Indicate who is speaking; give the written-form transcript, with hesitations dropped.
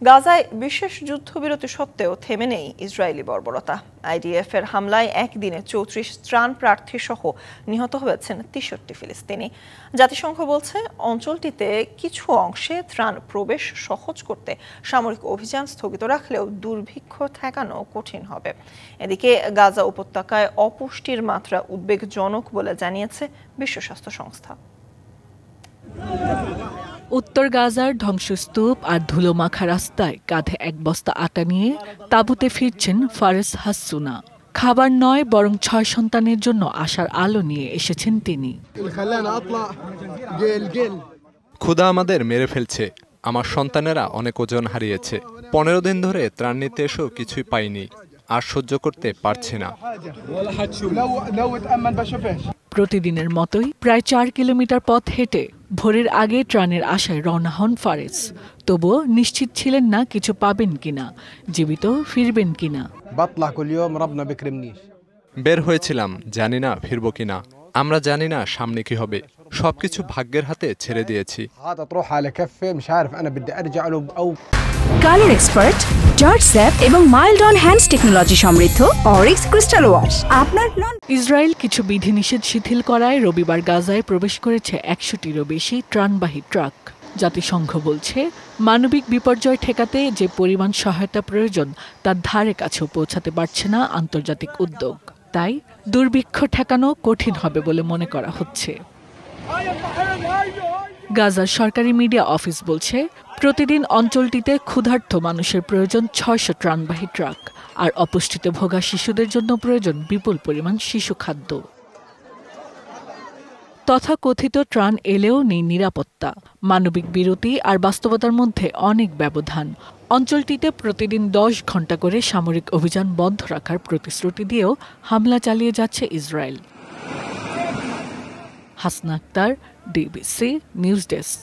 Speaker 1: গাজায় বিশেষ যুদ্ধবিরতি সত্ত্বেও থেমে নেই ইসরায়েলি বর্বরতা। আইডিএফ-এর হামলায় একদিনে ৩৪ ত্রাণ প্রার্থী সহ নিহত হয়েছেন ৬৩ ফিলিস্তিনি। জাতিসংঘ বলছে অঞ্চলটিতে কিছু অংশে ত্রাণ প্রবেশ সহজ করতে সামরিক অভিযান স্থগিত রাখলেও দুর্ভিক্ষ ঠেকানো কঠিন হবে। এদিকে গাজা উপত্যকায় অপুষ্টির মাত্রা উদ্বেগজনক বলে জানিয়েছে বিশ্ব স্বাস্থ্য সংস্থা।
Speaker 2: উত্তর গাজার ধ্বংসস্তূপ আর ধুলোমাখা রাস্তায় কাঁধে এক বস্তা আটা নিয়ে তাঁবুতে ফিরছেন ফারেস হাসুনা। খাবার নয় বরং ৬ সন্তানের জন্য আশার আলো নিয়ে এসেছেন তিনি।
Speaker 3: ক্ষুধা আমাদের মেরে ফেলছে। আমার সন্তানেরা অনেক ওজন হারিয়েছে। ১৫ দিন ধরে ত্রাণ নিতে এসেও কিছুই পাইনি, আর সহ্য করতে পারছি না।
Speaker 2: প্রতিদিনের মতোই প্রায় ৪ কিলোমিটার পথ হেঁটে ভোরের আগে ত্রাণের আশায় রওনা হন ফারেস। তবুও নিশ্চিত ছিলেন না কিছু পাবেন কিনা, জীবিত ফিরবেন কিনা।
Speaker 3: বের হয়েছিলাম, জানি না ফিরব কিনা। আমরা জানি না সামনে কি হবে। সবকিছু ভাগ্যের হাতে ছেড়ে দিয়েছি।
Speaker 4: কালার এক্সপার্ট, জর্জ স্যাপ এবং মাইল্ড অন হ্যান্ডস টেকনোলজি সমৃদ্ধ অরিক্স ক্রিস্টাল ওয়াশ আপনার
Speaker 2: ইসরায়েল কিছু বিধিনিষেধ শিথিল করায় রবিবার গাজায় প্রবেশ করেছে ১০০টিরও বেশি ত্রাণবাহী ট্রাক। জাতিসংঘ বলছে মানবিক বিপর্যয় ঠেকাতে যে পরিমাণ সহায়তা প্রয়োজন তার ধারে কাছেও পৌঁছাতে পারছে না আন্তর্জাতিক উদ্যোগ। তাই দুর্ভিক্ষ ঠেকানো কঠিন হবে বলে মনে করা হচ্ছে। গাজার সরকারি মিডিয়া অফিস বলছে প্রতিদিন অঞ্চলটিতে ক্ষুধার্ত মানুষের প্রয়োজন ৬০০ ত্রাণবাহী ট্রাক, আর অপুষ্টিতে ভোগা শিশুদের জন্য প্রয়োজন বিপুল পরিমাণ শিশু খাদ্য। তথাকথিত ত্রাণ এলেও নেই নিরাপত্তা। মানবিক বিরতি আর বাস্তবতার মধ্যে অনেক ব্যবধান। অঞ্চলটিতে প্রতিদিন ১০ ঘণ্টা করে সামরিক অভিযান বন্ধ রাখার প্রতিশ্রুতি দিয়েও হামলা চালিয়ে যাচ্ছে Israel. Hasna Akhtar, DBC news desk.